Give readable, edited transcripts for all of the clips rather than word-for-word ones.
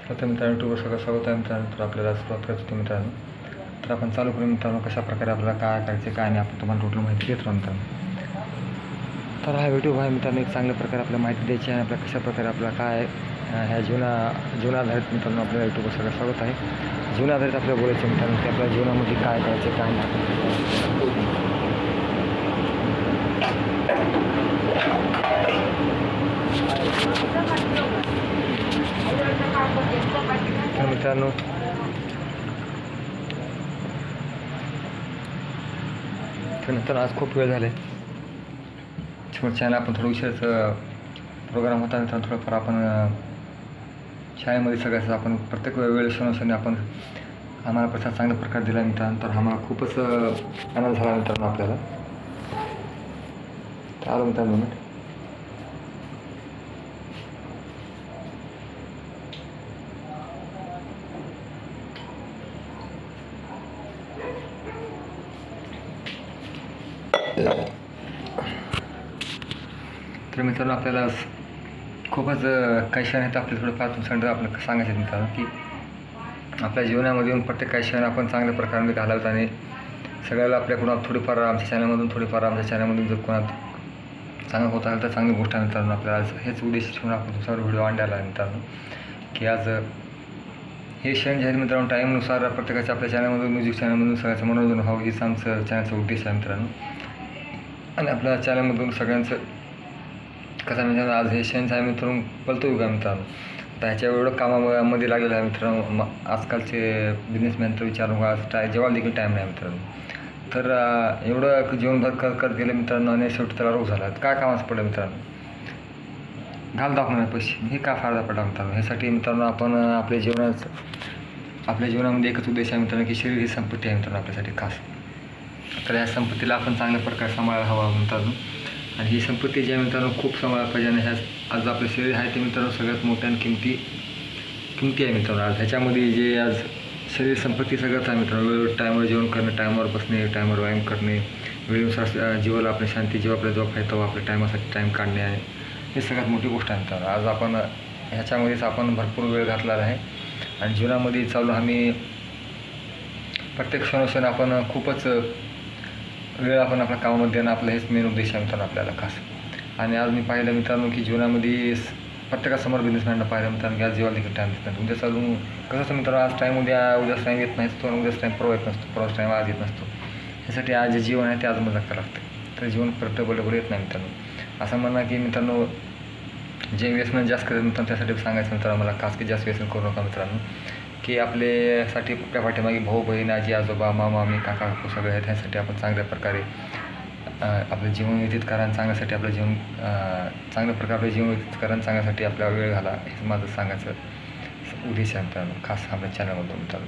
तर मित्रांनो, यूट्यूबवर सगळं स्वागत आहे मित्रांनो. तर आपल्याला सुरुवात करायची होती मित्रांनो. तर आपण चालू करू मित्रांनो, कशाप्रकारे आपल्याला काय करायचं काय नाही आपण तुम्हाला टोटल माहिती देत राहू मित्रांनो. तर हा व्हिडिओ आहे मित्रांनो, एक चांगल्या प्रकारे आपल्याला माहिती द्यायची आहे. आपल्या कशाप्रकारे आपल्याला काय ह्या जीवनाधारित मित्रांनो आपल्याला यूट्यूबवर सगळं स्वागत आहे. जीवनाधारित आपल्याला बोलायचं मित्रांनो की आपल्या जीवनामध्ये काय करायचं काय नाही. तर मित्रांनो, नंतर आज खूप वेळ झाले चॅनल आपण थोडं उशीरच प्रोग्राम होता मित्रांनो. थोडंफार आपण शाळेमध्ये सगळ्याच आपण प्रत्येक वेळेनुसार आपण आम्हाला प्रसाद चांगल्या प्रकारे दिला मित्रांनो. तर आम्हाला खूपच आनंद झाला मित्रांनो आपल्याला. तर आलो मित्रांनो मिनिट. तर मित्रांनो, आपल्याला खूपच काही क्षण आहेत आपले थोडंफार तुमच्याकडे आपलं सांगायचं मित्रांनो की आपल्या जीवनामध्ये येऊन प्रत्येक काही क्षण आपण चांगल्या प्रकारे घालावत आणि सगळ्याला आपल्याकडून थोडीफार आमच्या चॅनलमधून जर कोणात चांगलं होत आलं तर चांगली गोष्ट आहे मित्रांनो. आपल्याला आज हेच उद्देश ठेवून आपण तुमच्यावर व्हिडिओ आणलेला आहे मित्रांनो की आज हे क्षण जे आहेत मित्रांनो टाईमनुसार प्रत्येकाच्या आपल्या चॅनलमधून म्युझिक चॅनलमधून सगळ्याचं मनोरंजन व्हावं हीच आमचं चॅनलचा उद्देश आहे मित्रांनो. आणि आपल्या चॅनलमधून सगळ्यांचं कसं मित्रांनो आज हे क्षण आहे मित्रांनो पलतो युग आहे मित्रांनो. आता ह्याच्या एवढं कामामध्ये लागलेलं आहे मित्रांनो. आजकालचे बिझनेसमॅन तर विचारू आज जेव्हा देखील टाईम नाही मित्रांनो. तर एवढं जीवनभर करत गेलं मित्रांनो आणि शेवटी त्याला रोग झाला. काय कामाचं पडलं मित्रांनो, घाल दाखवणार पैसे हे काय फायदा पडला मित्रांनो. ह्यासाठी मित्रांनो आपण आपल्या जीवनामध्ये एकच उद्देश आहे मित्रांनो की शरीर ही संपत्ती आहे मित्रांनो आपल्यासाठी खास. तर ह्या संपत्तीला आपण चांगल्या प्रकारे सांभाळायला हवा मित्रांनो. आणि ही संपत्ती जी आहे मित्रांनो खूप सांभाळायला पाहिजे. आणि आज आपलं शरीर आहे ते मित्रांनो सगळ्यात मोठ्या आणि किमती आहे मित्रांनो. आज ह्याच्यामध्ये जे आज शरीर संपत्ती सगळंच आहे मित्रांनो. वेळेवर टायमावर जेवण करणे, टायमावर बसणे, टायमावर व्यायाम करणे, वेळेनुसार जीवाला आपली शांती जेव्हा आपल्या जॉब आहे तेव्हा आपल्या टायमासाठी टाईम काढणे आहे हे सगळ्यात मोठी गोष्ट आहे मित्रांनो. आज आपण ह्याच्यामध्येच आपण भरपूर वेळ घातलेला आहे आणि जीवनामध्ये चालू आम्ही प्रत्येक क्षण आपण खूपच वेळ आपण आपल्या कामामध्ये देणं आपलं हेच मेन उद्देश आहे मित्रांनो आपल्याला खास. आणि आज मी पाहिलं मित्रांनो की जीवनामध्ये प्रत्येकासमोर बिझनेसमॅनला पाहिलं मित्रांनो की आज जेव्हा देखील टाईम देत नाही. उद्या चालून कसं मित्रांनो आज टाईम उद्याच टाईम येत नाही तो, उद्याच टाईम परवा येत नसतो, परवाच टाईम आज येत नसतो. ह्यासाठी आज जे जीवन आहे ते आज मजा करावं लागतं. तर जीवन परत येत नाही मित्रांनो. असं म्हणणं की मित्रांनो जे व्यसन जास्त करत मित्रांनो त्यासाठी सांगायचं मित्रांनो मला खास की जास्त व्यसन करू नका मित्रांनो. की आपल्यासाठी आपल्या पाठीमागे भाऊ बहीण आजी आजोबा मामा मामी काका काकू सगळे आहेत. ह्यासाठी आपण चांगल्या प्रकारे आपलं जीवन व्यतीत करा आणि चांगल्यासाठी आपलं जीवन चांगल्या प्रकारे आपलं जीवन व्यतीत करा आणि चांगल्यासाठी आपला वेळ घाला हेच माझं सांगायचं उद्देश आहे मित्रांनो खास आपल्या चॅनलमधून मित्रांनो.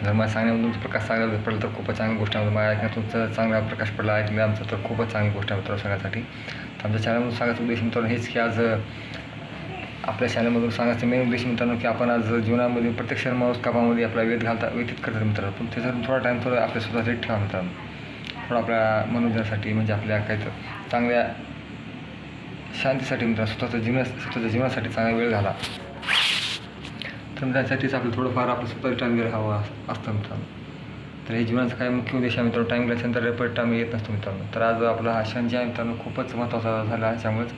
जर मला सांगण्यामधून तुमचा प्रकाश चांगला पडला तर खूपच चांगली गोष्ट आहे. मला ऐकण्यात तुमचा चांगला प्रकाश पडला ऐकलं आमचं तर खूपच चांगली गोष्ट आहे मित्रांनो सगळ्यासाठी. तर आमच्या चॅनलमधून सांगायचं उद्देश मित्रांनो हेच की आज आपल्या चॅनलमधून सांगायचं मेन उद्देश मित्रांनो की आपण आज जीवनामध्ये प्रत्येक क्षण माणूस कामामध्ये आपला वेळ व्यतीत करतात मित्रांनो. पण त्याच्यातून थोडा टाईम थोडं आपल्या स्वतःसाठी ठेवा मित्रांनो. थोडं आपल्या मनोरंजनासाठी म्हणजे आपल्या काही तर चांगल्या शांतीसाठी मित्रांनो स्वतःच्या जीवनासाठी चांगला वेळ घाला. तर त्यासाठीच आपलं थोडंफार आपलं स्वतःचा टाईम वेळ हवा असतं मित्रांनो. तर हे जीवनाचा काय मुख्य उद्देश आहे मित्रांनो. टाईम गेल्यानंतर रिपीट टाईम येत नसतो मित्रांनो. तर आज आपला हा क्षण जे आहे मित्रांनो खूपच महत्त्वाचा झाला आहे. त्यामुळेच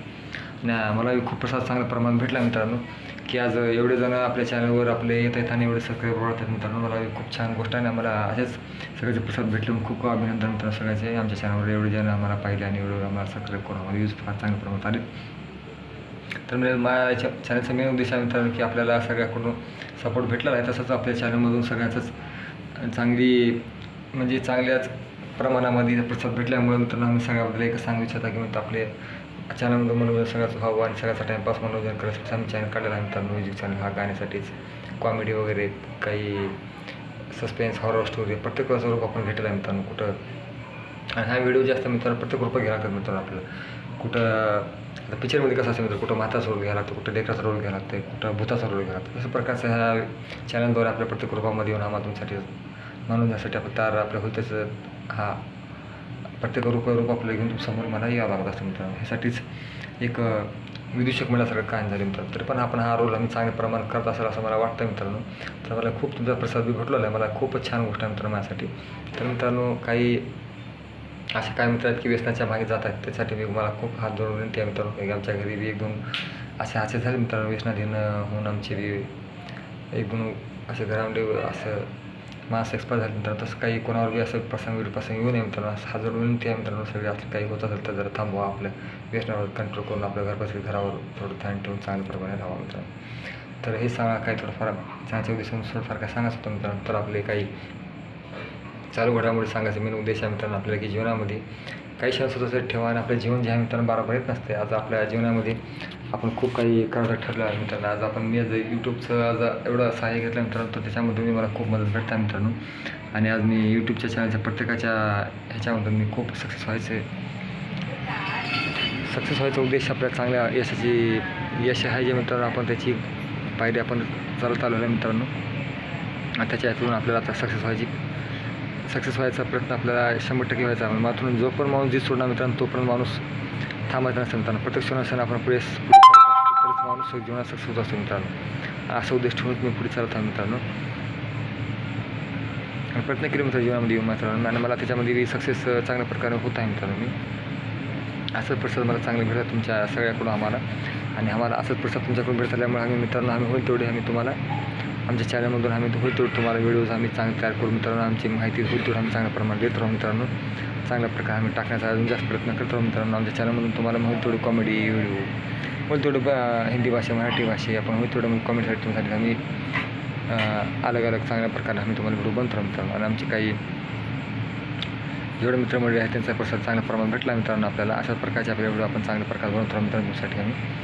आणि मलाही खूप प्रसाद चांगल्या प्रमाणात भेटला मित्रांनो की आज एवढे जण आपल्या चॅनलवर आपले येत आहेत आणि एवढे सबस्क्राईबर वाढतात मित्रांनो. मला खूप छान गोष्ट आहे. मला असेच सगळ्याचे प्रसाद भेटले खूप अभिनंदन मित्रांनो सगळ्याचे. आमच्या चॅनलवर एवढे जण आम्हाला पाहिले आणि एवढं आम्हाला सबस्क्राईब करून आम्हाला व्ह्यूज फार चांगल्या प्रमाणात आले. तर म्हणजे माझ्या चॅनलचा मेन उद्देश आहे मित्रांनो की आपल्याला सगळ्याकडून सपोर्ट भेटलेला आहे. तसंच आपल्या चॅनलमधून सगळ्याचंच चांगल्याच प्रमाणामध्ये प्रसाद भेटल्यामुळे मित्रांनो आम्ही सगळ्याबद्दल एकच सांगू इच्छिता की मित्र आपले चॅनलमधून मनोरंजन सगळ्याचं व्हावं आणि सगळ्याचा टाईमपास मनोरंजन करायसाठी आम्ही चॅनल काढलेला आहे मित्रांनो. म्युझिक चॅनल हा गाण्यासाठीच कॉमेडी वगैरे काही सस्पेन्स हॉरर स्टोरी प्रत्येक स्वरूप आपण घेतलेला आहे मित्रांनो कुठं. आणि हा व्हिडिओ जास्त मित्रांनो प्रत्येक रूपात घ्यायला लागतात मित्रांनो आपल्याला. कुठं आता पिक्चरमध्ये कसं असेल मित्र कुठं माताचा रोल घ्यायला लागतं, कुठं लेकराचा रोल घ्यायला लागतं, कुठं भूताचा रोल घ्यायला लागतं. तसं प्रकारचं ह्या चॅनलद्वारे आपल्या प्रत्येक रूपामध्ये येऊन आम्हाला तुमच्यासाठी मनोरंजनासाठी आपण तयार आपल्या होतेच हा प्रत्येक रूप आपल्याला घेऊन समोर मला यावं लागत असतं मित्रांनो. ह्यासाठीच एक विदूषक मिळाल्यासारखं काय झालं मित्रांनो. तरी पण आपण हा रोल आम्ही चांगल्या प्रमाणात करत असेल असं मला वाटतं मित्रांनो. तर मला खूप तुमचा प्रसाद बी भेटलेला आहे. मला खूपच छान गोष्ट आहे मित्रांनो माझ्यासाठी. तर मित्रांनो काही असे काय मित्र आहेत की व्यसनाच्या मागे जात आहेत, त्यासाठी मी मला खूप हात जोडून विनंती आहे मित्रांनो की आमच्या घरी बी 1-2 असे झाले मित्रांनो व्यसनाधीन होऊन आमचे बी 1-2 असे घरामध्ये असं माणसं एक्सपायर झाले मित्रांनो. तसं काही कोणावर बी असं प्रसंग येऊ नये मित्रांनो. असं हात जोडून विनंती आहे मित्रांनो. सगळे असं काही होत असेल तर जरा थांबवा, आपल्या व्यसनावर कंट्रोल करून आपल्या घरावर थोडं ध्यान ठेवून चांगल्या प्रमाणे राहावं मित्रांनो. तर हे सांगा काही थोडंफार चहाच्या उद्देशाने थोडंफार काय सांगायचं होतं मित्रांनो. तर आपले काही चालू घडामोडी सांगायचं मेन उद्देश आहे मित्रांनो आपल्याला की जीवनामध्ये काही क्षण स्वतःचं ठेवा आणि आपलं जीवन जे आहे मित्रांनो बरोबर येत नसते. आज आपल्या जीवनामध्ये आपण खूप काही करायचं ठरलं आहे मित्रांनो. आज आपण मी आज यूट्यूबचं आज एवढं सहाय्य घेतलं मित्रांनो, तर त्याच्यामधून मी मला खूप मदत भेटते मित्रांनो. आणि आज मी यूट्यूबच्या चॅनलच्या प्रत्येकाच्या ह्याच्यामधून मी खूप सक्सेस व्हायचा उद्देश आपल्या चांगल्या यश आहे जे मित्रांनो. आपण त्याची पायरी आपण चालत आलो आहे मित्रांनो. आणि त्याच्या ह्यातून आपल्याला आता सक्सेस व्हायचा प्रयत्न आपल्याला 100% व्हायचा. मात्र जो पण माणूस जीत सोडणार मित्रांनो तोपर्यंत माणूस थांबायचा नसतं मित्रांनो. प्रत्येक क्षणाला आपण पुढे तरच माणूस जीवनात सक्सेस होत असतो मित्रांनो. असा उद्देश ठेवून मी पुढे चालत आहे मित्रांनो. आणि प्रयत्न केले मित्र जीवनामध्ये येऊन मित्रांनो. आणि मला त्याच्यामध्ये सक्सेस चांगल्या प्रकारे होत आहे मित्रांनो. मी असंच प्रसाद मला चांगले भेटतात तुमच्या सगळ्याकडून आम्हाला. आणि आम्हाला असंच प्रसाद तुमच्याकडून भेटत आल्यामुळे आम्ही मित्रांनो होईल तेवढे आम्ही तुम्हाला आमच्या चॅनलमधून होईल तेवढं तुम्हाला व्हिडिओज आम्ही चांगले तयार करू मित्रांनो. आमची माहिती होईल तेवढं आम्ही चांगल्या प्रमाणात देत राहू मित्रांनो. चांगल्या प्रकारे आम्ही टाकण्याचा अजून जास्त प्रयत्न करत राहू मित्रांनो. आमच्या चॅनलमधून तुम्हाला होईल तेवढी कॉमेडी व्हिडिओ, होईल तेवढं हिंदी भाषा, मराठी भाषे, आपण होईल तेवढं कॉमेडीसाठी तुमच्यासाठी आम्ही अलग चांगल्या प्रकारे आम्ही तुम्हाला व्हिडिओ बनत राहू मित्रांनो. आणि आमचे काही जेवढे मित्रमंडळी आहेत त्यांचा प्रसाद चांगल्या प्रमाणात भेटला मित्रांनो आपल्याला. अशाच प्रकारचे आपल्या व्हिडिओ आपण चांगल्या प्रकारे बनवत राहू मित्रांनो तुमच्यासाठी आम्ही.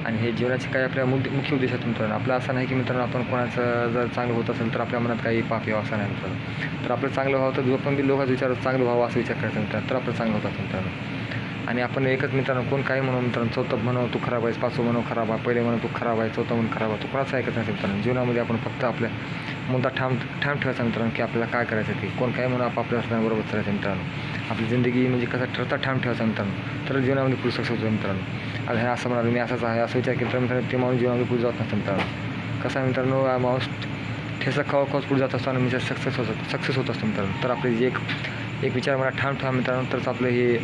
आणि हे जीवनाचे काही आपल्या मुख्य उद्देश आहेत मित्रांनो. आपलं असं नाही की मित्रांनो आपण कोणाचं जर चांगलं होत असेल तर आपल्या मनात काही पाप यावं असं नाही मित्रांनो. तर आपलं चांगलं व्हावं तर जो पण बी लोकांचा विचार चांगलं व्हावं असं विचार करायचा मित्रांनो, तर आपलं चांगलं होत असतं मित्रांनो. आणि आपण एकच मित्रांनो कोण काही म्हणू मित्रांनो, चौथं म्हणू तू खराब आहेस, पाचवं म्हणू खराब आहे, पहिले म्हणू तू खराब आहे, चौथं म्हणून खराब आहे, तू कोणाचं ऐकत नाही मित्रांनो. जीवनामध्ये आपण फक्त आपल्या मुद्दा ठाम ठेवायचा मित्रांनो की आपल्याला काय करायचं ते. कोण काय म्हणून आपल्या बरोबर चालायचं मित्रांनो. आपली जिंदगी म्हणजे कसा ठरता ठाम ठेवायचा मित्रांनो, तर जीवनामध्ये पुढे सक्सेस होतो मित्रांनो. आता हे असं म्हणाल मी असाच आहे असं विचार केला तर मित्रांनो ते माणूस जीवनामध्ये पुढे जात नसतं मित्रांनो. कसा मित्रांनो माणूस ठेसा खावाच पुढे जात असतो आणि म्हणजे सक्सेस होत असतो मित्रांनो. तर आपले जे एक विचार मला ठाम ठेवा मित्रांनो, तरच आपलं हे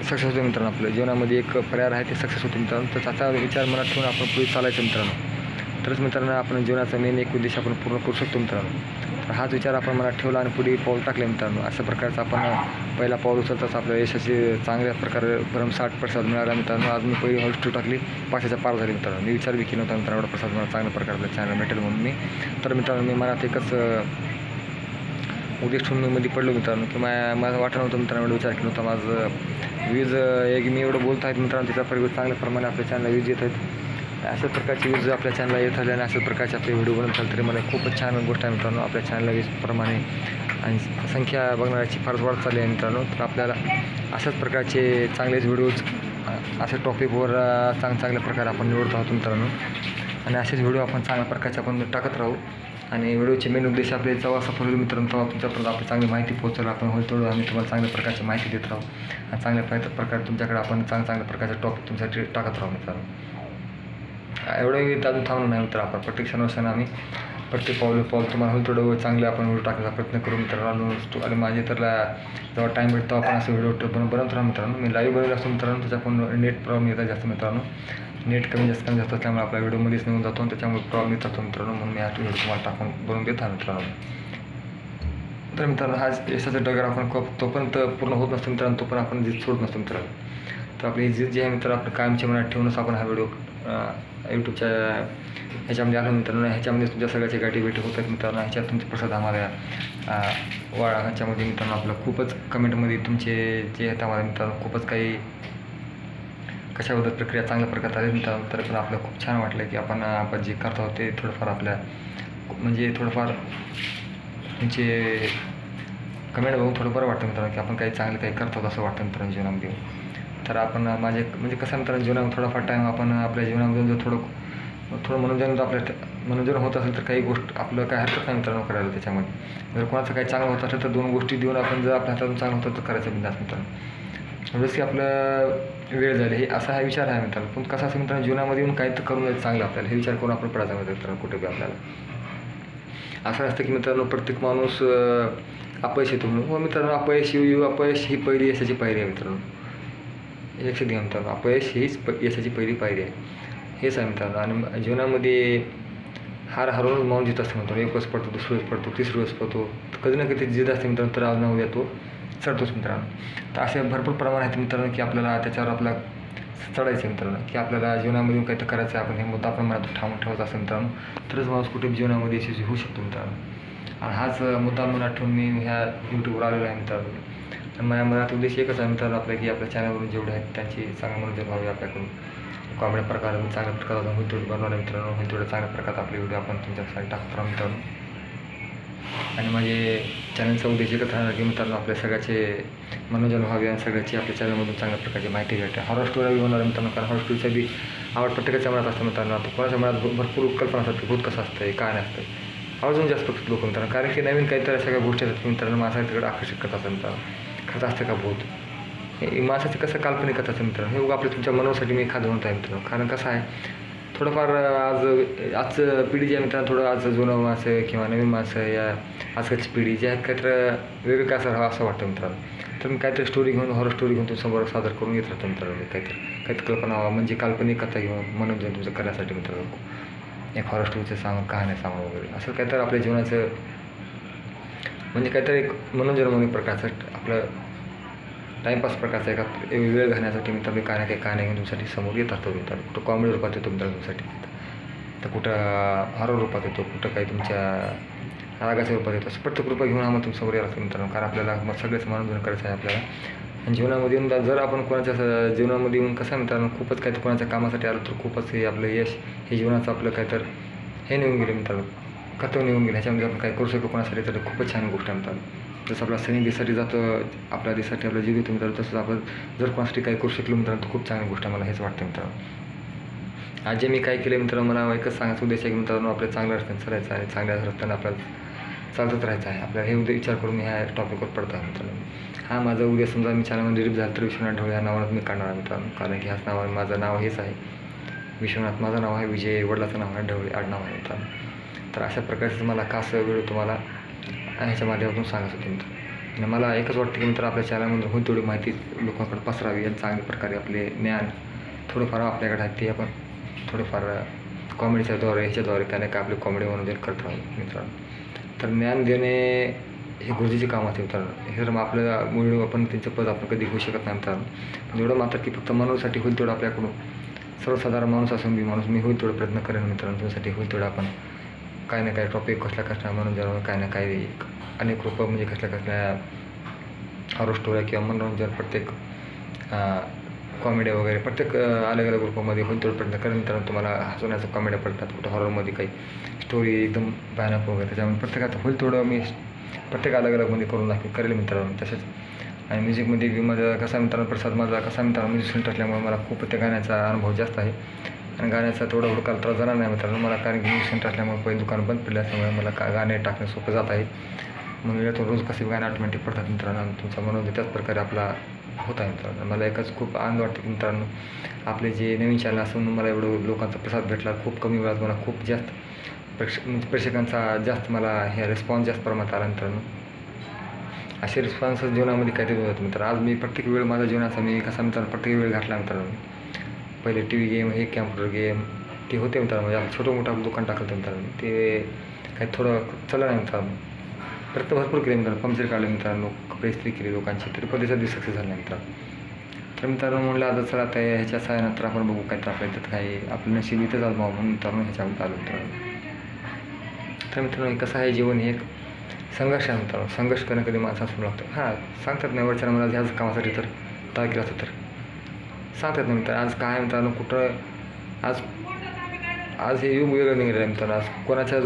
सक्सेस होतं मित्रांनो. आपल्या जीवनामध्ये एक पर्याय आहे ते सक्सेस होतं मित्रांनो. तर त्याचा विचार मनात ठेवून आपण पुढे चालायचं मित्रांनो. तरच मित्रांनो आपण जीवनाचा मेन एक उद्देश आपण पूर्ण करू शकतो मित्रांनो. तर हाच विचार आपण मनात ठेवला आणि पुढे पाऊल टाकले मित्रांनो. अशा प्रकारचा आपण पहिला पाऊल उचलताच आपल्या यशाचे चांगल्या प्रकारे भरमसाठ प्रसाद मिळाला मित्रांनो. आज मी पहिली हॉल टाकली 500च्या पार झाली मित्रांनो. मी विचार बी केला होता मित्रांनो एवढा प्रसाद मला चांगल्या प्रकारे आपल्या चॅनल भेटेल म्हणून मी. तर मित्रांनो मी मनात एकच उद्देश ठेवून मी मध्ये पडलो मित्रांनो की माझं वाटत नव्हतं मित्रांनो, एवढा विचार केला होता. माझं व्ह्यूज मी एवढं बोलत आहेत मित्रांनो त्याचा परिवेश चांगल्या प्रमाणे आपल्या चॅनलला व्ह्यूज येत आहेत. अशा प्रकारचे व्ह्यूज आपल्या चॅनलला येत आले आणि अशाच प्रकारचे आपले व्हिडिओ बनत झाले तरी मला खूपच छान गोष्ट आहे मित्रांनो. आपल्या चॅनलला व्ह्यूजप्रमाणे आणि संख्या बघणाऱ्याची फारच वाढ चालली आहे मित्रांनो. तर आपल्याला अशाच प्रकारचे चांगलेच व्हिडिओज अशा टॉपिकवर चांगल्या प्रकारे आपण निवडत आहोत मित्रांनो. आणि असेच व्हिडिओ आपण चांगल्या प्रकारचे आपण टाकत राहू. आणि व्हिडिओचे मेन उद्देश आपले जेव्हा सफल होईल मित्रांनो तेव्हा तुमच्यापर्यंत आपली चांगली माहिती पोहोचेल. आपण होईल तेवढं आम्ही तुम्हाला चांगल्या प्रकारची माहिती देत राहू आणि चांगल्या प्रकारे तुमच्याकडे आपण चांगल्या प्रकारचे टॉपिक तुमच्यासाठी टाकत राहू मित्रांनो. एवढंही अजून थांबलो नाही मित्र. आपण प्रत्येक क्षणानुसार आम्ही प्रत्येक पाऊल तुम्हाला होईल तेवढं चांगले आपण व्हिडिओ टाकण्याचा प्रयत्न करू मित्रांनो. आणि माझे तर जेव्हा टाईम भेटतो आपण असं व्हिडिओ बनवत राहू मित्रांनो. मी लाईव्ह बनवलं असतो मित्रांनो, त्याच्याकडून नेट प्रॉब्लेम येतात जास्त मित्रांनो. नेट कमी जास्त असल्यामुळे आपला व्हिडिओमध्येच निघून जातो आणि त्याच्यामुळे प्रॉब्लेम येत राहतो मित्रांनो. म्हणून मी हा व्हिडिओ तुम्हाला टाकून बनवून देत आहे मित्रांनो. तर मित्रांनो हा यशाचं डगर आपण तोपर्यंत पूर्ण होत नसतो मित्रांनो, तोपर्यंत आपण जित सोडत नसतो मित्रांनो. तर आपली जित जी आहे मित्र आपलं कायमच्या मनात ठेवूनच आपण हा व्हिडिओ यूट्यूबच्या ह्याच्यामध्ये आलो मित्रांनो. ह्याच्यामध्ये तुमच्या सगळ्याची गाठी भेटी होतात मित्रांनो. ह्याच्यात तुमचे प्रसाद आम्हाला ह्याच्यामध्ये मित्रांनो आपलं खूपच कमेंटमध्ये तुमचे जे आहेत आम्हाला मित्रांनो खूपच काही कशाबद्दल प्रक्रिया चांगल्या प्रकारे आली मित्रांनो. तर पण आपलं खूप छान वाटलं की आपण जे करतो ते थोडंफार आपल्या म्हणजे थोडंफार तुमचे कमेंट बघून थोडं बरं वाटतं मित्रांनो की आपण काही चांगलं काही करतो असं वाटतं मित्रांनो जीवनामध्ये. तर आपण माझे म्हणजे कसं मित्रांनो जीवनामध्ये थोडाफार टाईम आपण आपल्या जीवनामध्ये जर थोडं मनोरंजन होत असेल तर काही गोष्ट आपलं काय हरकत नाही मित्रांनो करायला. त्याच्यामध्ये जर कोणाचं काही चांगलं होत असेल तर 2 गोष्टी देऊन आपण जर आपल्या हातातून चांगलं होतं तर करायचं बिंदास मित्रांनो. जसं की आपलं वेळ झाली हे असा हा विचार आहे मित्रांनो. पण कसं असं मित्रांनो, जीवनामध्ये येऊन काही तर करून जायचं चांगलं आपल्याला, हे विचार करून आपण पडायचा मित्रांनो कुठे बी आपल्याला. असं असतं की मित्रांनो, प्रत्येक माणूस अपयश येतो म्हणून. हो मित्रांनो, अपयश ही पहिली यशाची पायरी आहे मित्रांनो. हे लक्षात घ्या मित्रांनो, अपयश हीच यशाची पहिली पायरी आहे. हेच आहे मित्रांनो. आणि जीवनामध्ये हरवून माणूस जित असतो मित्रांनो. एक वेळेस पडतो, दुसरी वेळेस पडतो, तिसरी वेळेस पडतो. कधी ना कधी जिद असते मित्रांनो, तर आज ना उद्या तो चढतोच मित्रांनो. तर असे भरपूर प्रमाण आहेत मित्रांनो की आपल्याला त्याच्यावर आपला चढायचं मित्रांनो, की आपल्याला जीवनामध्ये काही तर करायचं आहे. आपण हे मुद्दा आपण मनात ठाऊन ठेवायचा असेल मित्रांनो, तरच माणूस कुठे जीवनामध्ये यशस्वी होऊ शकतो मित्रांनो. आणि हाच मुद्दा मनात ठेवून मी ह्या यूट्यूबवर आलेलो आहे मित्रांनो. आणि माझ्या मनात उद्देश एकच आहे मित्रांनो आपल्या, की आपल्या चॅनलवरून जेवढे आहेत त्यांची चांगलं मनोरंजन व्हावे आपल्याकडून. कॉमेडी प्रकारे चांगल्या प्रकारात होईल तेवढं बनवलं मित्रांनो, होईल तेवढ्या चांगल्या प्रकारात आपले व्हिडिओ आपण तुमच्यासाठी टाकत राहू मित्रांनो. आणि माझे चॅनलचा उद्देश एकच राहणार की मित्रांनो, आपल्या सगळ्याचे मनोरंजन व्हावे आणि सगळ्याची आपल्या चॅनलमधून चांगल्या प्रकारची माहिती भेटते. हॉरर स्टोरी होणार मित्रांनो, कारण हॉरर स्टोरीचा बी आवड प्रत्येकाच्या मनात असतं मित्रांनो. आता कोणाच्या मनात भरपूर कल्पना असतात की भूत कसं असतं, काय नाही असतं. अजून जास्त लोक मित्रांनो, कारण की नवीन काहीतरी सगळ्या गोष्टी असतात मित्रांनो, माणसाला तिकडे आकर्षित करत असतात मित्रांनो. खरंच असतं का भूत, हे माणसाचं कसं काल्पनिक कथा असतं मित्रांनो. हे आपल्या तुमच्या मनोसाठी मी एखादं म्हणतो आहे मित्रांनो. कारण कसं आहे, थोडंफार आजचं पिढी जी आहे मित्रांनो, थोडं आज जुनं माणसं किंवा नवीन माणसं या आजकालची पिढी जी आहेत काहीतरी वेगळं काय असं वाटतं मित्रांनो. तर मी काहीतरी स्टोरी घेऊन, हॉरर स्टोरी घेऊन तुमच्यासमोर सादर करून येत राहतो मित्रांनो. मी काहीतरी कल्पना व्हावं, म्हणजे काल्पनिक कथा घेऊन मनोरंजन तुमचं करण्यासाठी मित्रांनो. एक हॉरर स्टोरीचं सांगून, कहाण्या सांगून वगैरे असं काहीतरी आपल्या जीवनाचं म्हणजे काहीतरी एक मनोरंजन म्हणून एक प्रकारचं आपलं टाईमपास प्रकारचा एका वेळ घालण्यासाठी मित्रांनो काय ना काही कहाण्या घेऊन तुमच्यासाठी समोर येत असतो मित्रांनो. कुठं कॉमेडी रूपात येतो मित्रांनो तुमच्यासाठी, तर कुठं हॉरर रूपात येतो, कुठं काही तुमच्या रागाच्या रूपात येतो. असं प्रत्येक रूपात घेऊन आम्हाला तुमच्यासमोर येत असतो मित्रांनो. कारण आपल्याला मग सगळेच मनोरंजन करायचं आहे आपल्याला. आणि जीवनामध्ये येऊन जर आपण कोणाच्या जीवनामध्ये येऊन कसं मित्रांनो, खूपच काही कोणाच्या कामासाठी आलं तर खूपच हे आपलं यश, हे जीवनाचं आपलं काय तर हे निघून गेले मित्रांनो, कर्तव्य निघून गेले. ह्याच्यामध्ये आपण काय करू शकतो कोणासाठी, तर खूपच छान गोष्ट आहे मित्रांनो. जसं आपला सैनिक देशासाठी जातो, आपल्या देशासाठी आपला जीव देतो मित्रांनो, तसंच आपण जर कोणासाठी काही करू शकलो मित्रांनो, तर खूप चांगली गोष्ट आहे. मला हेच वाटतं मित्रांनो. आज जे मी काय केलं मित्रांनो, मला एकच सांगायचं उद्देश आहे की मित्रांनो, आपल्या चांगल्या रस्त्याने चालायचं आहे, चांगल्या रस्त्याने आपल्याला चालतच राहायचं आहे. आपल्याला हे उद्या विचार करून मी ह्या टॉपिकवर पडतो आहे मित्रांनो. हा माझा उद्या समजा मी चॅनलमध्ये रिलीज झालं तर विश्वनाथ ढवळे या नावानं मी काढणार आहे मित्रांनो. कारण की ह्याच नावाने माझं नाव हेच आहे विश्वनाथ, माझं नाव आहे विजय, वडिलाचं नाव आहे ढवळे, आडनाव आहे मित्रांनो. तर अशा प्रकारचं मला खास व्हिडिओ तुम्हाला ह्याच्या माध्यमातून सांगायचं होतं मित्रांनो. आणि मला एकच वाटतं की मित्र आपल्या चॅनलमधून होईल तेवढी माहिती लोकांकडे पसरावी आणि चांगल्या प्रकारे आपले ज्ञान थोडंफार आपल्याकडे आहे ते आपण थोडंफार कॉमेडीच्या द्वारे ह्याच्याद्वारे काय नाही का आपले कॉमेडी मनोरंजन करत राहू मित्रांनो. तर ज्ञान देणे हे गुरुजीचे काम असते मित्रांनो. हे जर मग आपल्याला मुळे आपण त्यांचं पद आपण कधी घेऊ शकत नाही मित्रांनो. पण एवढं मात्र की फक्त माणूसाठी होईल तेवढं आपल्याकडून, सर्वसाधारण माणूस असून मी माणूस मी होईल तेवढं प्रयत्न करेन मित्रांनो. तुमच्यासाठी होईल तेवढं आपण काय ना काय टॉपिक कसल्या मनोरंजन काय ना काही अनेक रूप म्हणजे कसल्या हॉरर स्टोऱ्या किंवा मनोरंजन प्रत्येक कॉमेड्या वगैरे प्रत्येक अलग अलग ग्रुपामध्ये होईल तेवढं प्रयत्न करेन मित्रांनो. तुम्हाला हसवण्याचं कॉमेड्या पडतात, कुठं हॉररमध्ये काही स्टोरी एकदम भयानक वगैरे, त्याच्यामुळे प्रत्येकाचं होईल तेवढं मी प्रत्येक अलग अलगमध्ये करून करेल मित्रांनो. तसेच आणि म्युझिकमध्ये बी माझा कसा मित्रांनो प्रसाद माझा कसा मित्रांनो म्युझिशियन असल्यामुळे मला खूप त्या गाण्याचा अनुभव जास्त आहे. आणि गाण्याचा तेवढा हुडकायला त्रास जाणार नाही मित्रांनो मला, कारण की म्युझिशियन असल्यामुळे पहिलं दुकान बंद पडलं असल्यामुळे मला गाणे टाकणं सोपं जात आहे. म्हणून यातून रोज कसे गाणे ऑटोमॅटिक पडतात मित्रांनो. आणि तुमचा मनोरंजन त्याच प्रकारे आपला होत आहे मित्रांनो. मला एकच खूप आनंद वाटतं की मित्रांनो आपले जे नवीन चॅनल असून मला एवढं लोकांचा प्रसाद भेटला. खूप कमी वेळात मला खूप जास्त प्रेक्षकांचा जास्त मला हे रिस्पॉन्स जास्त प्रमाणात आला मित्रांनो. असे रिस्पॉन्स जीवनामध्ये काहीतरी होतं मित्रांनो. आज मी प्रत्येक वेळ माझ्या जीवनाचा मी कसा मित्रांनो प्रत्येक वेळ घातला मित्रांनो. पहिले टी व्ही गेम, हे कॅम्प्युटर गेम ते होते मित्रांनो. म्हणजे छोटं मोठं आपलं दुकान टाकलं मित्रांनो. ते काही थोडं चाललं नाही मित्रांनो. प्रयत्न भरपूर केले मित्रांनो, पंक्चर काढले मित्रांनो, कपडे इस्त्री केली लोकांची, तरी पण सक्सेस झाला मित्रांनो. तर मित्रांनो म्हणलं आता चला आता ह्याच्या सहाय्यानंतर आपण बघू काय तर आपल्या इथं काही आपलं नशीब इथंच आज म्हणून मित्रांनो ह्याच्यामध्ये आलो मित्रांनो. तर मित्रांनो कसं आहे जीवन हे एक संघर्ष आहे मित्रांनो. संघर्ष करणं कधी माणसाला लागतं. हां सांगतात नाही वरच्या मला ह्याच कामासाठी तर काय केलं असतं तर सांगतात ना मित्रांनो. आज काय मित्रांनो कुठं आज हे युग वेगळं निघालेलं आहे मित्रांनो. आज कोणाच्या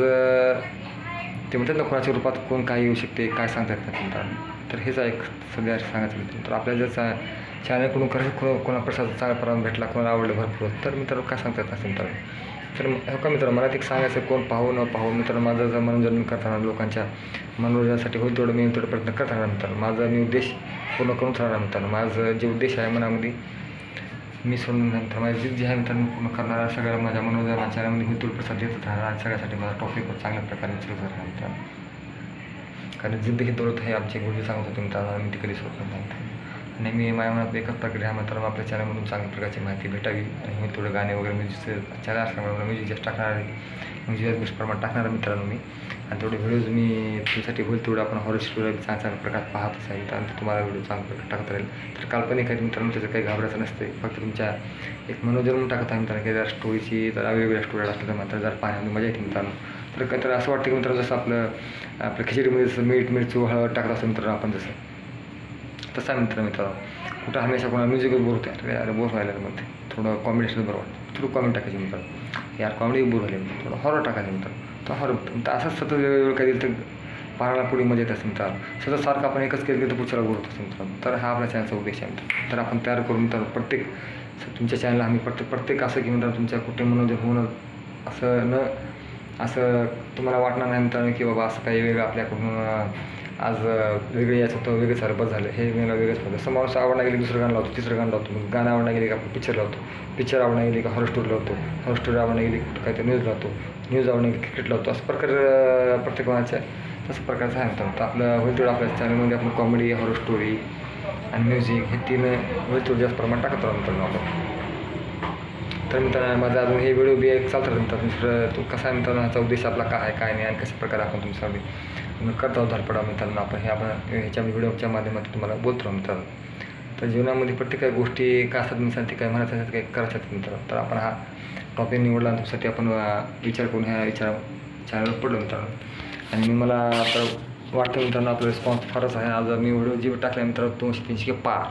ते म्हणतात ना कोणाच्या रूपात कोण काय येऊ शकते काय सांगतात ना मित्रांनो. तर हेच एक सगळ्या सांगायचं मित्रांनो. तर आपल्याला जर चॅनलकडून कोणा प्रसाद चांगला प्रमाण भेटला, कोणाला आवडलं भरपूर, तर मित्रांनो काय सांगतात असं मित्रांनो. तर हो का मित्रांनो मला ते सांगायचं कोण पाहू न पाहू मित्रांनो, माझं जर मनोरंजन करताना लोकांच्या मनोरंजनासाठी होईल तेवढं मी तेवढं प्रयत्न करताना मित्रांनो. माझा मी उद्देश पूर्ण करून राहणार मित्रांनो. माझं जे उद्देश आहे मनामध्ये मी सोडून नंतर माझी जी आहे मित्रांनो पूर्ण करणारा सगळं माझ्या मनोरंजन चॅनलमध्ये मी प्रसाद देतच राहणार आणि सगळ्यासाठी माझा टॉपिक चांगल्या प्रकारे विचारत राहणार मित्रांनो. कारण जिंदगी दौलत हे आमचे गुरुजी सांगत होते मित्रांनो, मी ती कधी सोडत नाही. आणि मी माझ्या मनात एकच प्रक्रिया मित्रांनो आपल्या चॅनलमधून चांगल्या प्रकारची माहिती भेटावी आणि मी थोडं गाणे वगैरे म्युझिकचं चॅनल असल्यामुळे मला म्युझिक जास्त टाकणार आहे, म्युझिक प्रमाण टाकणार मित्रांनो मी. आणि तेवढे व्हिडिओज मी तुमच्यासाठी होईल तेवढं आपण हॉरर स्टोरी चांगल्या प्रकारे पाहतच आहे मित्रांनो. तुम्हाला व्हिडिओ चांगल्या प्रकारे टाकत राहील. तर काल्पनिक आहे मित्रांनो, त्याचं काही घाबरायचं नसते, फक्त तुमच्या एक मनोरंजन म्हणून टाकत आहे मित्रांनो. की जर स्टोरीची तर वेगवेगळ्या स्टोरी असल्या तर मात्र जर पाहण्यामध्ये मजा येते मित्रांनो. तर असं वाटतं की मित्रांनो जसं आपल्या खिचडीमध्ये जसं मीठ मिरची हळद टाकत असतो मित्रांनो आपण तसा मित्रांनो कुठं हमेशा कोणाला म्युझिकच बोर होते. अरे बोर व्हायला म्हणते थोडं कॉमेडीचं बरं वाटतं, थोडं कॉमेडी टाकायची मित्रांनो. यार कॉमेडी बोर झाली मित्रांनो, थोडं हॉरर टाकायचं मित्रांनो. तर हॉरर असंच सतत वेगवेगळं काही दिलं तर पाहायला पुढे मजा येत असते मित्रांनो. सतत सारखं आपण एकच केलं तर पुढच्याला बोर होत असतो मित्रांनो. तर हा आपल्या चॅनलचा उद्देश आहे मित्रांनो. तर आपण तयार करून मित्रांनो प्रत्येक तुमच्या चॅनलला आम्ही प्रत्येक असं की मित्रांनो तुमच्या कुठे मनोरंजन होणं असं तुम्हाला वाटणार नाही मित्रांनो की बाबा असं काही वेगळं आपल्याकडून आज वेगळे याचं तर वेगळं सारं बस झालं, हे मला वेगळंच पाहिजे. असं माणूस आवडला गेली दुसरं गाणं लावतो, तिसरं गाणं लावतो, गाणं आवडला गेली का आपण पिक्चर लावतो, पिक्चर आवडला गेली का हॉरर स्टोरी लावतो, हॉरर स्टोरी आवडला गेली काहीतरी न्यूज लावतो, न्यूज आवडला गेली क्रिकेट लावतो. असं प्रकार प्रत्येक कोणाच्या तसं प्रकारचं आहे मित्रांनो. तर आपलं होईल तेवढं आपल्या चॅनलमध्ये आपण कॉमेडी, हॉरर स्टोरी आणि म्युझिक हे तीन होईल तेवढं जास्त प्रमाणात टाकत राहतो मित्रांनो आपण. तर मित्रांनो माझा अजून हे व्हिडिओ बी एक चालतात मित्रांनो. दुसरं तो कसा आहे मित्रांनो, ह्याचा उद्देश आपला काय आहे काय नाही आणि कशा प्रकारे आपण तुमच्यासाठी करत आहोत धडपडा मित्रांनो. आपण हे आपण ह्याच्या व्हिडिओच्या माध्यमातून तुम्हाला बोलतो राहू मित्रांनो. तर जीवनामध्ये प्रत्येक काही गोष्टी काय असतात मित्रांनो, ते काय म्हणायचं असतात काही करायचं मित्रांनो. तर आपण हा टॉपिक निवडला तुमच्यासाठी आपण विचार करून ह्या चॅनलवर पडलो मित्रांनो. आणि मला आता वाटतं मित्रांनो आपला रिस्पॉन्स फारच आहे. आज मी व्हिडिओ जी टाकला मित्रांनो 200-300 पार.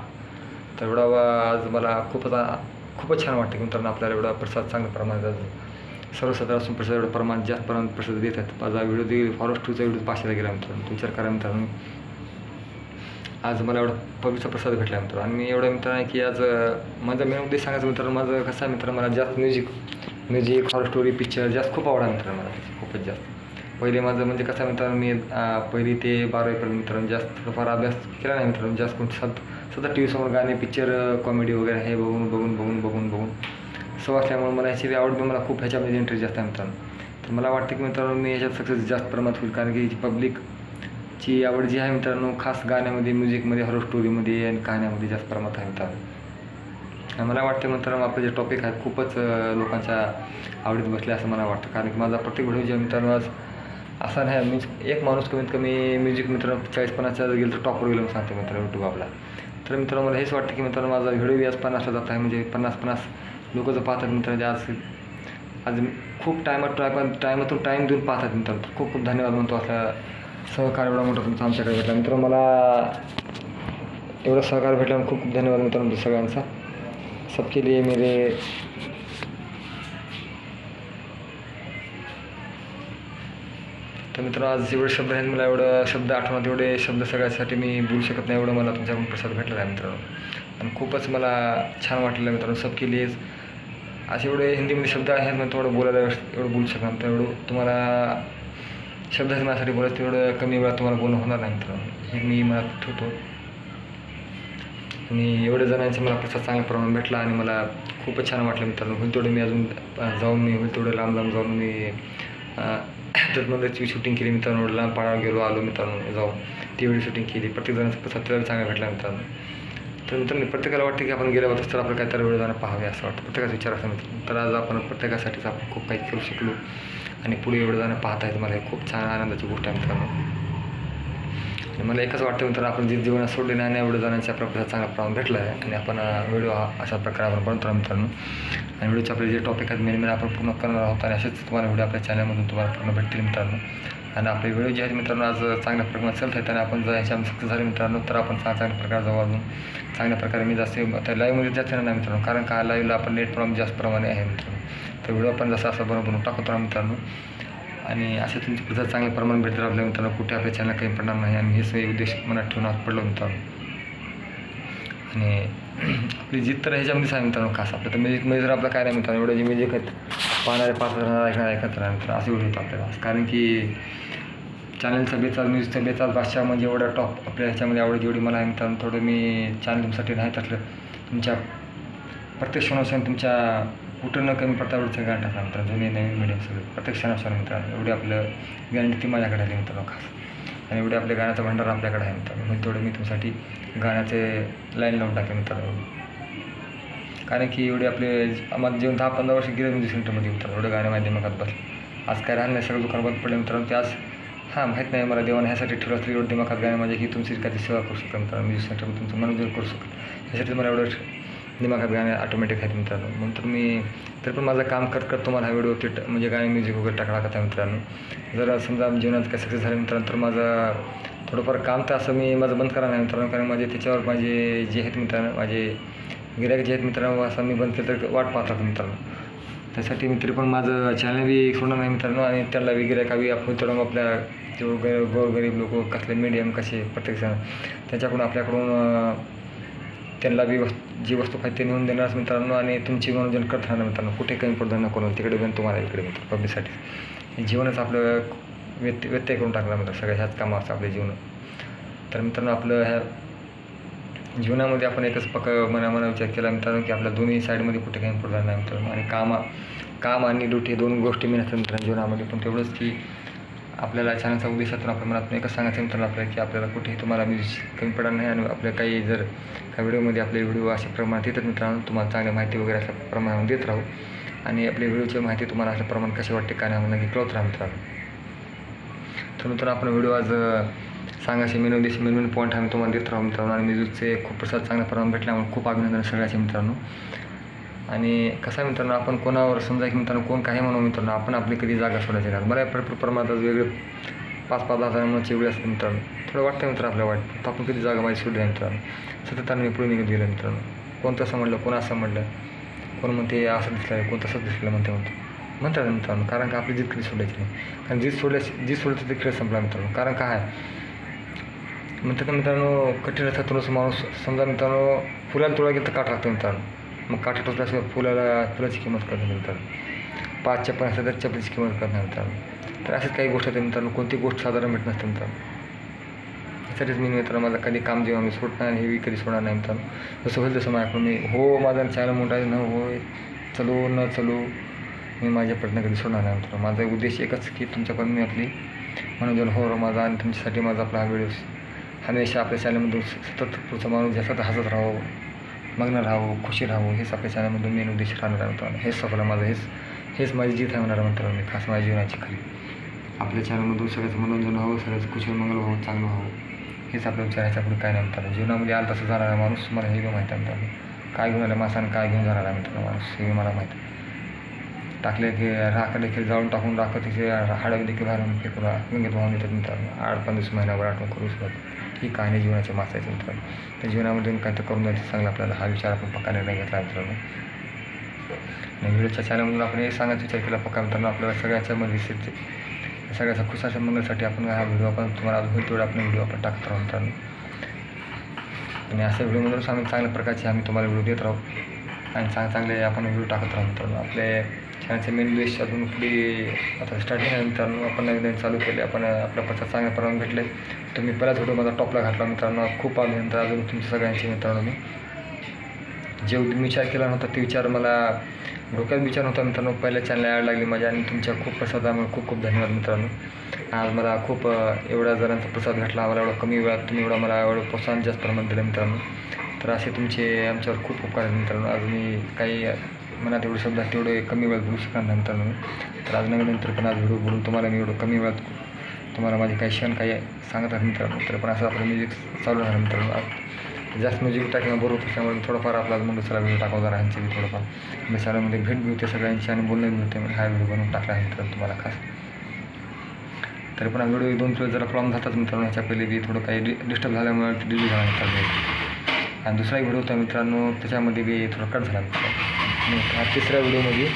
तर एवढा आज मला खूपच छान वाटतं की मित्रांनो आपल्याला एवढा प्रसाद चांगल्या प्रमाणात सर्वसाधारण असून प्रसाद एवढं प्रमाण जास्त प्रमाणात प्रसाद देत आहेत. माझा व्हिडिओ देखील फॉरेस्ट 2चा व्हिडिओ 500ला गेला मित्रांनो. विचार करा मित्रांनो, आज मला एवढा पवित्र प्रसाद भेटला मित्रांनो. आणि मी एवढं मित्रांनो आहे की आज माझा मेन उद्देश सांगायचं मित्रांनो, माझं कसं आहे मित्रांनो, मला जास्त म्युझिक हॉरर स्टोरी पिक्चर जास्त खूप आवडा मित्रांनो मला खूपच जास्त. पहिले माझं म्हणजे कसं मित्रांनो, मी पहिली ते 12वीपर्यंत मित्रांनो जास्त थोडाफार अभ्यास केला नाही मित्रांनो. जास्त कोण सतत टी व्ही समोर गाणे पिक्चर कॉमेडी वगैरे हे बघून सवय असल्यामुळे मला ह्याची आवड मला खूप ह्याच्यामध्ये इंटरेस्ट जास्त आहे मित्रांनो. तर मला वाटतं की मित्रांनो मी ह्याच्यात सक्सेस जास्त प्रमाणात होईल, कारण की पब्लिकची आवड जी आहे मित्रांनो खास गाण्यामध्ये, म्युझिकमध्ये, हॉरर स्टोरीमध्ये आणि कहाण्यामध्ये जास्त प्रमाणात आहे मित्रांनो. मला वाटतं मित्रांनो आपले जे टॉपिक आहेत खूपच लोकांच्या आवडीत बसले असं मला वाटतं. कारण की माझा प्रत्येक व्हिडिओ जे मित्रांनो आज असा नाही, मी एक माणूस कमीत कमी म्युझिक मित्रांनो 40-50 गेलं तर टॉपवर गेलं सांगते मित्रांनो यूट्यूब आपला. तर मित्रांनो मला हेच वाटतं की मित्रांनो माझा व्हिडिओ बी आज 50ला जात आहे, म्हणजे 50 लोक जर पाहतात मित्रांनो. आज खूप टायमातून टाईम देऊन पाहतात मित्रांनो. खूप धन्यवाद म्हणतो. असल्या सहकार एवढा मोठा तुमचा आमच्याकडे भेटला मित्रांनो. मला एवढं सहकार भेटला खूप धन्यवाद मित्रांनो सगळ्यांचा. सबके लिए मेरे तर मित्रांनो आज जेवढे शब्द आहेत मला एवढं शब्द आठवणात एवढे शब्द सगळ्यासाठी मी बोलू शकत नाही, एवढं मला तुमच्याकडून प्रसाद भेटलेला आहे मित्रांनो. आणि खूपच मला छान वाटलेलं मित्रांनो. सबके लिए असे एवढे हिंदीमध्ये शब्द आहेत मग थोडं बोलायला एवढं बोलू शकणार. तर एवढं तुम्हाला शब्द आहेत माझ्यासाठी बोलायचं एवढं कमी वेळात तुम्हाला बोलणं होणार नाही मित्रांनो, हे मी मला ठेवतो. आणि एवढ्या जणांचा मला प्रसाद चांगल्या प्रमाणात भेटला आणि मला खूपच छान वाटलं मित्रांनो. होईल तेवढं मी अजून जाऊन होईल तेवढं लांब जाऊन मी त्यातमध्ये शूटिंग केली मित्रांनो. लांब पाळा आलो मित्रांनो जाऊन ती व्हिडिओ शूटिंग केली. प्रत्येक जणांचा प्रसाद त्याला चांगला भेटला मित्रांनो. तर मित्रांनो प्रत्येकाला वाटतं की आपण गेल्यावर तर आपण काहीतरी वेळ जाणं पाहावे असं वाटतं, प्रत्येकाचा विचार असं मित्रांनो. तर आज आपण प्रत्येकासाठीच आपण खूप काही करू शकलो आणि पुढे एवढं जाणं पाहता येतं मला हे खूप छान आनंदाची गोष्ट आहे मित्रांनो. आणि मला एकच वाटतं मित्रांनो, आपण जे जीवनात सोडले नाही एवढं जाण्याचा आपला प्रसाद चांगला प्रमाण भेटला आहे. आणि आपण व्हिडिओ अशा प्रकारे आपण बनवतो मित्रांनो. आणि व्हिडिओचे आपले जे टॉपिक आहेत मेन आपण पूर्ण करणार आहोत आणि असेच तुम्हाला व्हिडिओ आपल्या चॅनलमधून तुम्हाला पूर्ण भेटतील मित्रांनो. आणि आपले व्हिडिओ जे आहेत मित्रांनो आज चांगल्या प्रमाणात चालत आहेत आणि आपण जर ह्याच्यामध्ये सक्सेस झाले मित्रांनो तर आपण चांगल्या प्रकारे जाऊ अजून चांगल्या प्रकारे. मी जास्त आता लाईव्हमध्ये जास्त येणार नाही मित्रांनो, कारण का लाईव्हला आपण नेट प्रमाण जास्त प्रमाणे आहे मित्रांनो. तर व्हिडिओ आपण जसं असं बनवून टाकत राहा मित्रांनो. आणि असे तुमचे प्रसाद चांगल्या प्रमाणात भेटत राहिलं मित्रांनो, कुठे आपल्या चॅनल काही पडणार नाही. आणि हे सगळे उद्देश मनात ठेवून आज पडलो मित्रांनो. आणि आपली जित तर ह्याच्यामध्येच आहे मित्रांनो खास आपलं. तर म्युझिकमध्ये जर आपलं काय नाही मित्रांनो, एवढं जे म्युझिक आहेत पाहणारे 5,000 ऐकत राहा मित्रांनो असे व्हिडिओ होतं आपल्याला. कारण की चॅनलचा बेचाळ न्यूजचा बेचाळ बादशाह म्हणजे एवढा टॉप आपल्या ह्याच्यामध्ये आवडेल जेवढी मला आहे मित्रांनो. थोडं मी चॅनल तुमच्यासाठी नाही टाकलं, तुमच्या प्रत्येक क्षणानुसार तुमच्या कुठं न कमी पडता एवढं गाणं टाकला मित्रांनो. जुने नवीन मीडियम सगळं प्रत्येक क्षणानुसार मित्रांनो. एवढी आपलं गॅरंटी ती माझ्याकडे आली मित्रांनो खास. आणि एवढे आपल्या गाण्याचा भंडार आपल्याकडे आहे मित्रांनो. म्हणजे तेवढं मी तुमच्यासाठी गाण्याचे लाईन लावून टाकले मित्रांनो. कारण की एवढे आपले आम्हाला जेवण 10-15 वर्ष गेले म्युझिक सेंटरमध्ये मित्रांनो. एवढं गाणं माझ्या दिमागात बसलं. आज काय राहिलं नाही, सगळं दुकान बंद पडलं मित्रांनो. ते आज माहीत नाही मला देवाने ह्यासाठी ठेवलं असलं एवढं दिमागात गाणं माझ्या की तुमची एखादी सेवा करू शकतो मित्रांनो. म्युझिक सेंटरमध्ये तुमचं मनोरंजन करू शकतो ह्यासाठी मला एवढं दिमागात गाणे ऑटोमॅटिक आहेत मित्रांनो. म्हणून तर मी तरी पण माझं काम करत तुम्हाला हा व्हिडिओ म्हणजे गाणे म्युझिक वगैरे टाकला का मित्रांनो. जर समजा जीवनात काय सक्सेस झालं मित्रांनो तर माझं थोडंफार काम तर असं मी माझं बंद करा नाही मित्रांनो. कारण माझे त्याच्यावर माझे जे आहेत मित्रांनो, माझे गिऱ्हाईक जे आहेत मित्रांनो, असं मी बंद केलं तर वाट पाहतात मित्रांनो. त्यासाठी मी तरी पण माझं चॅनल बी सोडणार नाही मित्रांनो. आणि त्याला बी गिऱ्हाईक हवी आपण मित्रांनो. आपल्या जेवढं गोरगरीब लोक कसले मीडियम कसे प्रत्येकजण त्याच्याकडून आपल्याकडून त्यांना बी जी वस्तू पाहिजे ते नेऊन देणारच मित्रांनो. आणि तुमची मनोरंजन करत राहणार मित्रांनो. कुठे कमी पडणार नको, तिकडे पण तुम्हाला इकडे मित्र पब्लिकसाठी जीवनच आपलं व्यत्यय करून टाकणार मित्र. सगळ्या ह्याच कामाचं आपले जीवन. तर मित्रांनो आपलं ह्या जीवनामध्ये आपण एकच मनामना विचार केला मित्रांनो की आपल्या दोन्ही साईडमध्ये कुठे कमी पडणार नाही मित्रांनो. आणि काम आणि ड्युटी हे दोन गोष्टी मी नसतात मित्रांनो जीवनामध्ये. पण तेवढंच की आपल्याला चॅनलचा उद्देशातून आपल्या मनात एकच सांगायचं मित्रांनो आपल्याला की आपल्याला कुठेही तुम्हाला म्युझिक कमी पडणार नाही. आणि आपल्या काही जर काही व्हिडिओमध्ये आपले व्हिडिओ अशा प्रमाणात येतात मित्रांनो, तुम्हाला चांगली माहिती वगैरे अशा प्रमाणात देत राहू. आणि आपल्या व्हिडिओची माहिती तुम्हाला अशा प्रमाण कशी वाटते काय नाही नक्की कळत राहा मित्रांनो. तर मित्रांनो आपण व्हिडिओ आज सांगायचे मेन पॉईंट आम्ही तुम्हाला देत राहू मित्रांनो. आणि म्युझिकचे खूप प्रसाद चांगल्या प्रमाणात भेटल्यामुळे खूप अभिनंदन सगळ्याचे मित्रांनो. आणि कसं आहे मित्रांनो, आपण कोणावर समजा की मित्रांनो कोण काही म्हणू मित्रांनो, आपण आपली कधी जागा सोडायची नाही. मला भरपूर प्रमाणात वेगळे 5-5 हजारांची वेगळे असते मित्रांनो. थोडं वाटतं मित्र आपल्याला वाटतं आपण कधी जागा माझी सोडली आहे मित्रांनो. सतत मी पुढे निघत गेलं मित्रांनो. कोण तसं म्हणलं, कोण असं म्हणलं, कोण म्हणते असं दिसलं, कोण तसंच दिसलं म्हणतात मित्रांनो. कारण का आपली जीत कधी सोडायची नाही. कारण जीत सोडलं तर खेळ संपला मित्रांनो. कारण काय म्हणतात मित्रांनो, कठीण असतात माणूस समजा मित्रांनो फुलाला तुळा गेलं तर काठ लागतं मित्रांनो. मग काठी टोचल्याशिवाय फुलाची किंमत करत नाही मित्रांनो. 5 चप्पल असतात तर चपलीची किंमत करत नाही मित्रांनो. तर अशाच काही गोष्टी आहेत मित्रांनो. कोणती गोष्ट साधारण भेटत नसते मित्रांनो. यासाठीच मी मित्रांनो माझं कधी काम जेव्हा मी सोडणार नाही, हे कधी सोडणार नाही मित्रांनो. जसं होईल तसं माझ्याकडून मी माझा चॅनल मोठा न होय चलू न चलू मी माझे प्रयत्न कधी सोडणार नाही मित्रांनो. माझा उद्देश एकच की तुमच्याकडून मी आपली मनोरंजन माझा आणि तुमच्यासाठी माझा आपला हा व्हिडिओ हमेशा आपल्या चॅनलमधून सतत पुढचा माणूस जास्त हसत राहावं, मग्न राहावं, खुशी राहावं, हेच आपल्या चॅनलमधून मेन उद्देश राहणार आहे मित्रांनो. हेच सफल माझं हेच माझी जीत आहे होणार मित्रांनो. मी खास माझ्या जीवनाची खरी आपल्या चॅनलमधून सगळ्याचं मनोरंजन व्हावं, सगळ्याचं कुशल मंगल व्हावं, चांगलं व्हावं, हेच आपल्या विचारायच्या पुढे काय नाही मित्रांनो. जीवनामध्ये आला तसं जाणार आहे माणूस. मला हे बी माहीत आहे मित्रांनो. काय घेऊन आलं माणसानं काय घेऊन जाणार आहे मित्रांनो माणूस, हे मला माहीत आहे. टाकले की राखं देखील जाळून टाकून राखं तिथे हाडं देखील बाहेरून फेकून गंगेत वाहून येतात मित्रांनो. 8-15 महिन्यावर आठवण करू शकत ही कहाणी जीवनाच्या माणसाची मित्रांनो. त्या जीवनामधून काय तर करून द्यायचं चांगलं आपल्याला हा विचार आपण पक्का निर्णय घेतला मित्रांनो. आणि व्हिडिओच्या चॅनलमधून आपण हे सांगायचा विचार केला पक्का मित्रांनो. आपल्याला सगळ्याच्यामध्ये सगळ्याचा खुशाच्या मंगलसाठी आपण हा व्हिडिओ आपण तुम्हाला होईल तेवढा आपण व्हिडिओ आपण टाकत राहू मित्रांनो. आणि अशा व्हिडिओमधूनच आम्ही चांगल्या प्रकारचे आम्ही तुम्हाला व्हिडिओ देत राहू आणि चांगले आपण व्हिडिओ टाकत राहू मित्रांनो. आपल्या चॅनलचे मेन उद्देश अजून पुढे आता स्टार्टिंग आहे मित्रांनो. आपण नवीन चालू केले, आपण आपल्या प्रसाद चांगल्या प्रमाणात भेटले. तुम्ही पहिलाच व्हिडिओ माझा टॉपला घातला मित्रांनो. खूप अभिनंदन अजून तुमच्या सगळ्यांचे मित्रांनो. मी जे विचार केला नव्हता ते विचार मला डोक्यात विचार होता मित्रांनो. पहिल्या चॅनल ॲड लागली माझ्या आणि तुमच्या खूप प्रसादामुळे खूप धन्यवाद मित्रांनो. आज मला खूप एवढ्या जणांचा प्रसाद भेटला. मला एवढा कमी वेळात तुम्ही मला एवढं प्रोत्साहन जास्त प्रमाणात दिलं मित्रांनो. तर असे तुमचे आमच्यावर खूप उपकार आहेत मित्रांनो. आज मी काही मनात एवढे शब्दात तेवढे कमी वेळात बोलू शकणार नाही मित्रांनो. तर आज नंतर पण आज व्हिडिओ बोलून तुम्हाला मी एवढं कमी वेळात तुम्हाला माझे काही क्षण काही सांगत आहेत मित्रांनो. तर पण असं आपलं म्युझिक चालू राहणार मित्रांनो. जास्त म्युझिक टाकणं बरोबर त्याच्यामुळे थोडंफार आपला म्हणून चला व्हिडिओ टाकावं जरा ह्यांचे बी थोडंफार मी चॅनलमध्ये भेट मिळते सगळ्यांची आणि बोलणं मिळते. मी हा व्हिडिओ बनवून टाकला आहे मित्रांनो तुम्हाला खास. तरी पण हा व्हिडिओ 2 किलो जरा प्रॉब्लेम झातात मित्रांनो. ह्याच्या पहिले बी थोडं काही डिस्टर्ब झाल्यामुळे डिलीट झाला मित्रांनो. आणि दुसरा व्हिडिओ होता मित्रांनो त्याच्यामध्ये बी थोडं कट झाला मित्रांनो. हा तिसऱ्या व्हिडिओमध्ये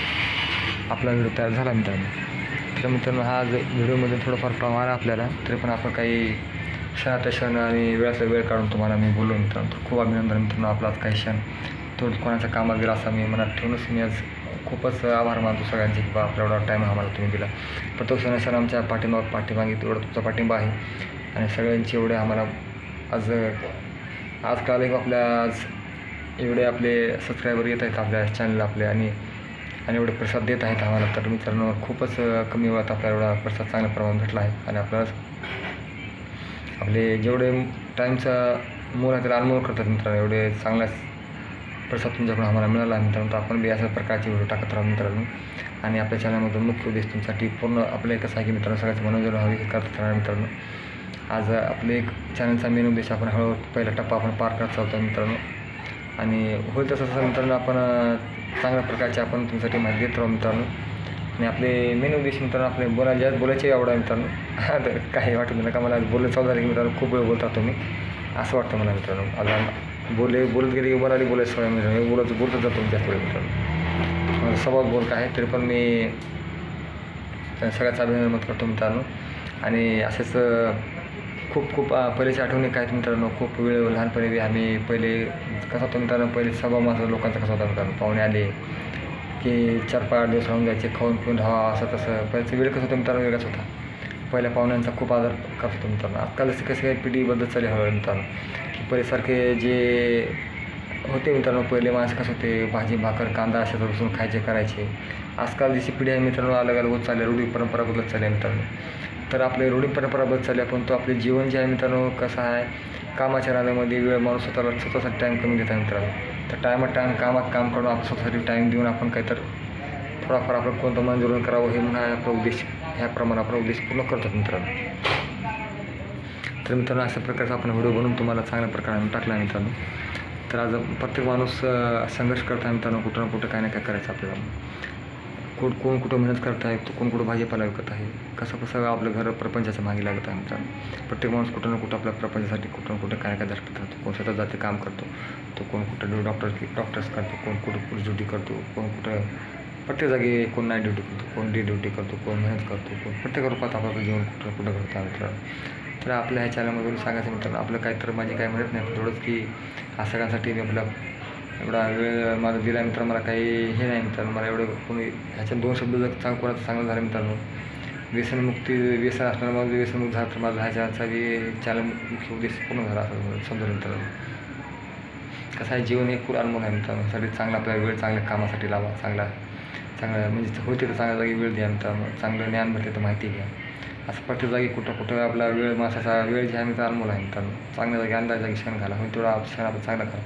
आपला व्हिडिओ तयार झाला मित्रांनो. तर मित्रांनो हा व्हिडिओमध्ये थोडंफार प्रॉब्लेम आला आपल्याला. तरी पण आपण काही क्षणाच्या क्षण आणि वेळातला वेळ काढून तुम्हाला मी बोललो मित्रांनो. तर खूप अभिनंदन मित्रांनो. आपला काही क्षण तो कोणाच्या कामात गेला असा मी मनात ठेवूनच मी आज खूपच आभार मानतो सगळ्यांचे की बा आपला एवढा टाईम आम्हाला तुम्ही दिला. प्रत्येक सण आमच्या पाठीमागे तेवढा तुमचा पाठिंबा आहे आणि सगळ्यांचे एवढे आम्हाला आज कळालं की आपल्या आज एवढे आपले सबस्क्रायबर येत आहेत आपल्या चॅनलला आपले आणि एवढे प्रसाद देत आहेत आम्हाला. तर मित्रांनो खूपच कमी वेळात आपल्याला एवढा प्रसाद चांगल्या प्रमाणात भेटला आहे आणि आपल्याला आपले जेवढे टाईमचा मोल आहे त्याला अनमोल करतात मित्रांनो. एवढे चांगलाच प्रसाद तुमच्याकडून आम्हाला मिळाला आहे मित्रांनो. तर आपण बी अशा प्रकारचे व्हिडिओ टाकत राहू मित्रांनो आणि आपल्या चॅनलमधून मुख्य उद्देश तुमच्यासाठी पूर्ण आपलं कसं आहे की मित्रांनो सगळ्याचं मनोरंजन व्हावे हे करत राहणार मित्रांनो. आज आपले एक चॅनलचा मेन उद्देश आपण हळूहळू पहिला टप्पा आपण पार करत आहोत मित्रांनो आणि होईल तसं मित्रांनो आपण चांगल्या प्रकारचे आपण तुमच्यासाठी माहिती देत राहू मित्रांनो. आणि आपले मेन उद्देश मित्रांनो आपले बोलायची आवड आहे मित्रांनो. तर काही वाटत नाही का मला बोलायचं चालू झालं की मित्रांनो खूप वेळ बोलता तुम्ही असं वाटतं मला मित्रांनो. आता बोलत गेले की बोलायचं सवय मित्रांनो. बोलतच जातो मी जास्त वेळ मित्रांनो. माझा स्वभाव बोलका आहे तरी पण मी सगळ्याचा अभिनंदन मत करतो मित्रांनो. आणि असेच खूप पहिलेची आठवणी काय मित्रांनो. खूप वेळ लहानपणी बी आम्ही पहिले कसा होता मित्रांनो. पहिले स्वभाव माझा लोकांचा कसा होता मित्रांनो. पाहुणे आले की 4-5 दिवस राहून जायचे खाऊन पिऊन राहावा असं तसं. पहिल्याचा वेळ कसं होतं मित्रांनो वेगळाच होता. पहिल्या पाहुण्यांचा खूप आदर करत होतो मित्रांनो. आजकाल जसं कसं काही पिढी बदलत चालली हळूहळू मित्रांनो की पहिल्यासारखे जे होते मित्रांनो. पहिले माणसं कसं होते भाजी भाकर कांदा अशा बसून खायचे करायचे. आजकाल जशी पिढी आहे मित्रांनो अलग होत चालली रूढी परंपरा बदलत चालली आहे मित्रांनो. तर आपले रूढी परंपरा बदलत चालली आहे पण तो आपले जीवन जे आहे मित्रांनो कसं आहे कामाच्या रानामध्ये वेळ माणूस स्वतःसाठी टाईम कमी देत आहे मित्रांनो. तर टाईम कामात काम करून आपण स्वतःसाठी टाईम देऊन आपण काहीतरी थोडाफार आपलं कोणतं मनोरंजन करावं हे म्हणून आपला उद्देश ह्याप्रमाणे आपला उद्देश पूर्ण करतात मित्रांनो. तर मित्रांनो अशा प्रकारचा आपण व्हिडिओ बनवून तुम्हाला चांगल्या प्रकारे टाकला आहे मित्रांनो. तर आज प्रत्येक माणूस संघर्ष करत आहे मित्रांनो. कुठं ना कुठं काय ना काय करायचं आपल्याला. कोण कुठं मेहनत करत आहे तो कोण कुठं भाजीपाला विकत आहे. कसं आपलं घर प्रपंचाच्या मागे लागत आहे मित्रांनो. प्रत्येक माणूस कुठं ना कुठं आपल्या प्रपंचासाठी कुठं ना कुठं काय ना काय धडपत राहतो. कोण शेतात जाते काम करतो तो कोण कुठं डॉक्टर्स करतो कोण कुठं पोलीस ड्युटी करतो कोण कुठं प्रत्येक जागी कोण नाईट ड्युटी करतो कोण डे ड्युटी करतो कोण मेहनत करतो कोण प्रत्येक रूपात आपलं जीवन कुठं घडतं मित्रांनो. तर आपल्या ह्या चॅनलमधून सांगायचं मित्रांनो आपलं काय तर माझी काय म्हणत नाही थोडंच की हा सगळ्यांसाठी मी आपला एवढा वेळ माझा दिला मित्रांनो. मला काही हे नाही मित्रांनो. मला एवढं कोणी ह्याच्यात 2 शब्द जर कोणाचं चांगलं झालं मित्रांनो. व्यसन असणारं माझं व्यसनमुक्त झालं तर माझा ह्याच्याचा चॅनल मुख्य उद्देश पूर्ण झाला असं समजून मित्रांनो. कसं आहे जीवन हे खूप अनमोल आहे मित्रांनो. साठी चांगला आपल्या वेळ चांगल्या कामासाठी लावा. चांगला म्हणजे होते तर चांगल्या जागी वेळ द्या मित्रांनो. चांगलं ज्ञान भेटते तर माहिती घ्या. असं प्रत्येक जागी कुठं आपला वेळ माणसाचा वेळ जे आहे मित्रांनो अनमोल आहे मित्रांनो. चांगल्या जागी अंदाज जागी क्षण घाला होईल तेवढा क्षण आपण चांगला करा.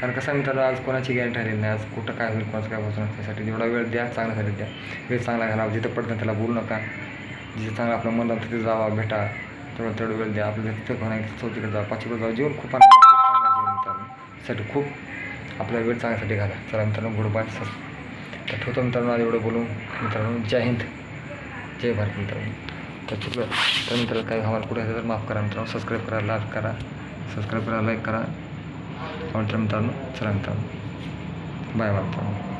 कारण कसं मित्रांनो आज कोणाची गॅरंटी राहिलेली नाही. आज कुठं काय होईल कोणाचं काय होतं त्यासाठी जेवढा वेळ द्या चांगल्यासाठी द्या. वेळ चांगला घाला. जिथं पडतं त्याला बोलू नका. जिथं चांगलं आपलं मन तिथे जावा भेटा तेवढा वेळ द्या. आपलं तिथं होणार चौथीकडे जावा 5वीकडे जावं. जीवन खूप चांगलं जीवन मित्रांनो. साठी खूप आपला वेळ चांगल्यासाठी घाला. चला मित्रांनो गुड बाय सर. तर ठेवतो मित्रांनो आज एवढं बोलून मित्रांनो. जय हिंद जय भारत मित्रांनो. तर चुकलं तर मित्रांनो काही आम्हाला कुठे तर माफ करा मित्रांनो. सबस्क्राईब करा लाईक करा आवडतं मित्रांनो. चला मित्रांनो बाय मित्रांनो.